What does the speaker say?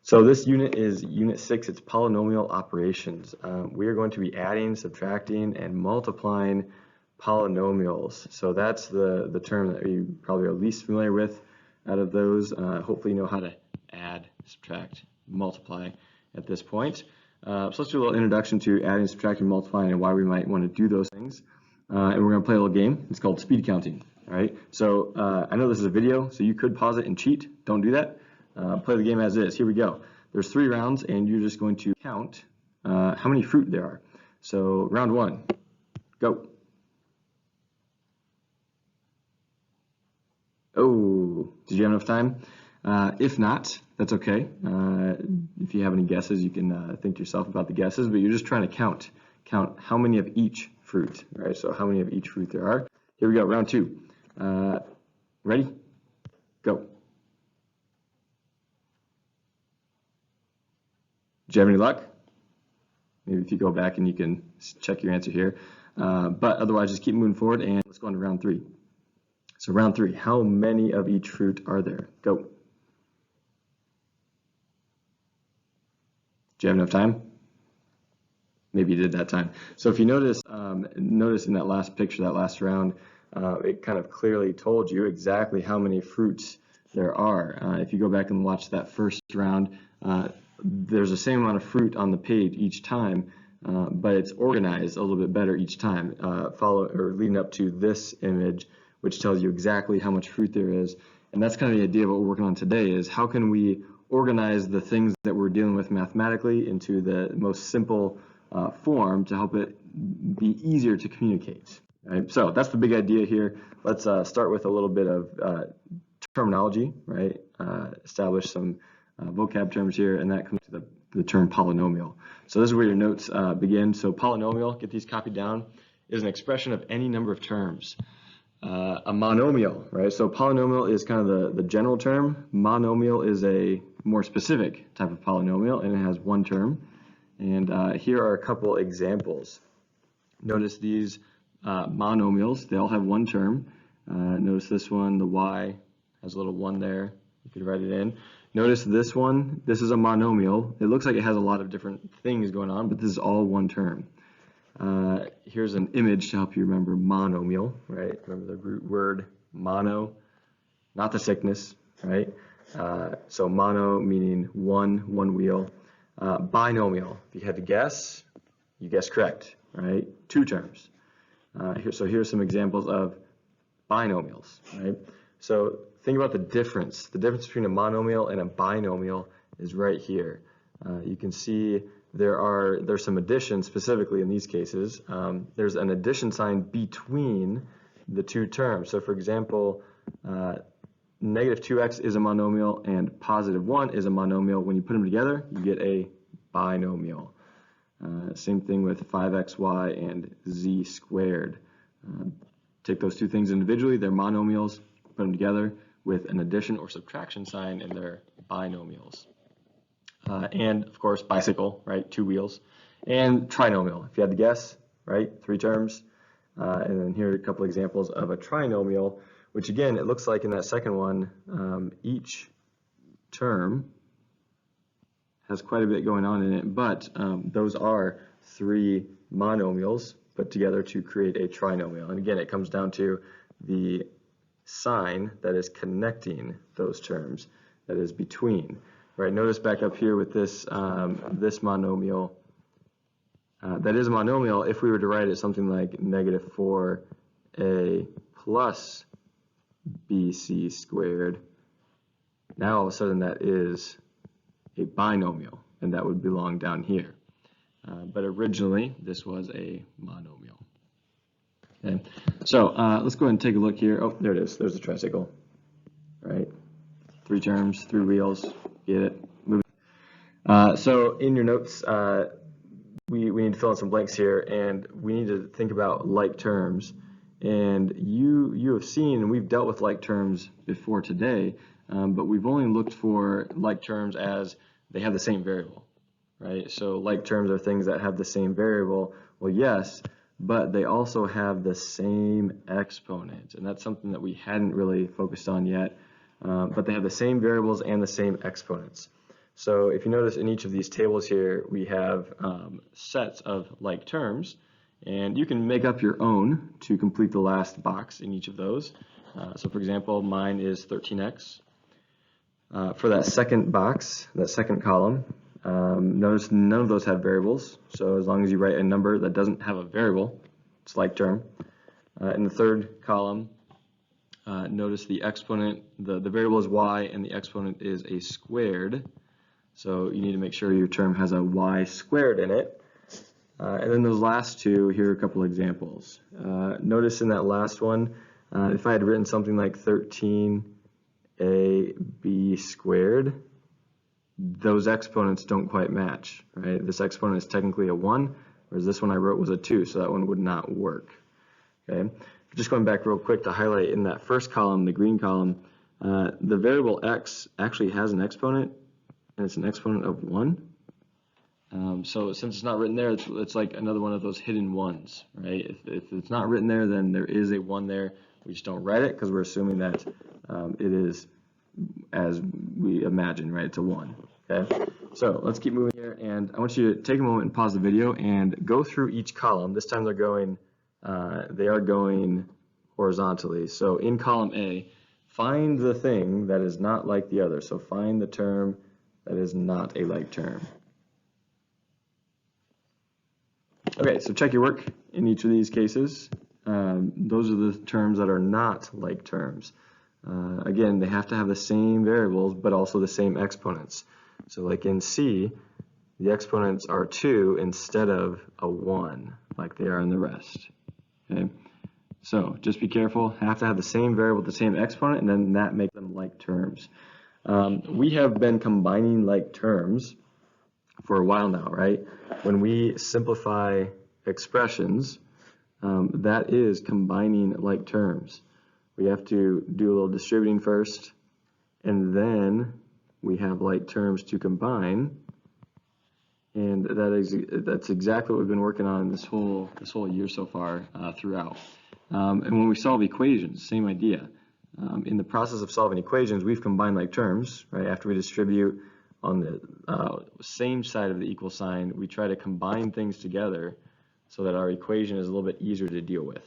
So this unit is Unit 6, it's polynomial operations. We are going to be adding, subtracting, and multiplying polynomials. So that's the term that you probably are least familiar with out of those. Hopefully you know how to add, subtract, multiply at this point. So let's do a little introduction to adding, subtracting, multiplying, and why we might want to do those things. And we're going to play a little game. It's called speed counting. All right. So I know this is a video, so you could pause it and cheat. Don't do that. Play the game as is. Here we go. There's 3 rounds, and you're just going to count how many fruit there are. So round 1, go. Oh, did you have enough time? If not, that's okay. If you have any guesses, you can think to yourself about the guesses, but you're just trying to count how many of each fruit, right? So how many of each fruit there are. Here we go, round 2. Ready? Go. Did you have any luck? Maybe if you go back and you can check your answer here. But otherwise, just keep moving forward, and let's go on to round 3. So round 3, how many of each fruit are there? Go. Do you have enough time? Maybe you did that time. So if you notice in that last picture, that last round, it kind of clearly told you exactly how many fruits there are. If you go back and watch that first round, there's the same amount of fruit on the page each time, but it's organized a little bit better each time, leading up to this image, which tells you exactly how much fruit there is. And that's kind of the idea of what we're working on today, is how can we organize the things that we're dealing with mathematically into the most simple form to help it be easier to communicate. Right? So that's the big idea here. Let's start with a little bit of terminology, right? Establish some vocab terms here, and that comes to the term polynomial. So this is where your notes begin. So polynomial, get these copied down, is an expression of any number of terms. A monomial, right? So polynomial is kind of the general term. Monomial is a more specific type of polynomial, and it has one term. And here are a couple examples. Notice these monomials, they all have one term. Notice this one, the y has a little 1 there. You could write it in. Notice this one, this is a monomial. It looks like it has a lot of different things going on, but this is all one term. Here's an image to help you remember monomial, right? Remember the root word mono, not the sickness, right? So mono meaning one wheel. Binomial, if you had to guess, you guessed correct, right? 2 terms. So here's some examples of binomials, right? So think about the difference. The difference between a monomial and a binomial is right here. You can see there's some addition specifically in these cases. There's an addition sign between the 2 terms. So for example, negative 2x is a monomial and positive 1 is a monomial. When you put them together, you get a binomial. Same thing with 5xy and z squared. Take those 2 things individually, they're monomials. Put them together with an addition or subtraction sign, and they're binomials. And of course, bicycle, right? 2 wheels. And trinomial, if you had to guess, right? 3 terms. And then here are a couple examples of a trinomial, which again, it looks like in that second one, each term has quite a bit going on in it, but those are 3 monomials put together to create a trinomial. And again, it comes down to the sign that is connecting those terms, that is between. Right, notice back up here with this this monomial, that is a monomial. If we were to write it something like negative 4a plus bc squared, now all of a sudden that is a binomial, and that would belong down here. But originally, this was a monomial. Okay, so let's go ahead and take a look here. Oh, there it is. There's a tricycle. Right, 3 terms, 3 wheels. Get it? Moving. So in your notes, we need to fill in some blanks here, and we need to think about like terms. And you have seen, and we've dealt with like terms before today, but we've only looked for like terms as they have the same variable, right? So like terms are things that have the same variable. Well, yes, but they also have the same exponent, and that's something that we hadn't really focused on yet. But they have the same variables and the same exponents. So if you notice in each of these tables here, we have sets of like terms, and you can make up your own to complete the last box in each of those. So for example, mine is 13x. For that second box, that second column, notice none of those have variables. So as long as you write a number that doesn't have a variable, it's like term. In the third column, notice the exponent, the variable is y and the exponent is a squared. So you need to make sure your term has a y squared in it. And then those last two, here are a couple examples. Notice in that last one, if I had written something like 13ab squared, those exponents don't quite match, right? This exponent is technically a 1, whereas this one I wrote was a 2, so that one would not work. Okay. Just going back real quick to highlight in that first column, the green column, the variable x actually has an exponent, and it's an exponent of 1. So since it's not written there, it's like another one of those hidden ones, right? If it's not written there, then there is a 1 there. We just don't write it because we're assuming that it is as we imagine, right? It's a 1. Okay. So let's keep moving here, and I want you to take a moment and pause the video and go through each column. This time they are going horizontally. So in column A, find the thing that is not like the other. So find the term that is not a like term. Okay, so check your work in each of these cases. Those are the terms that are not like terms. Again, they have to have the same variables, but also the same exponents. So like in C, the exponents are 2 instead of a 1, like they are in the rest. Okay, so just be careful. Have to have the same variable, the same exponent, and then that makes them like terms. We have been combining like terms for a while now, right? When we simplify expressions, that is combining like terms. We have to do a little distributing first, and then we have like terms to combine, and that's exactly what we've been working on this whole year so far throughout. And when we solve equations, same idea. In the process of solving equations, we've combined like terms, right? After we distribute on the same side of the equal sign, we try to combine things together so that our equation is a little bit easier to deal with.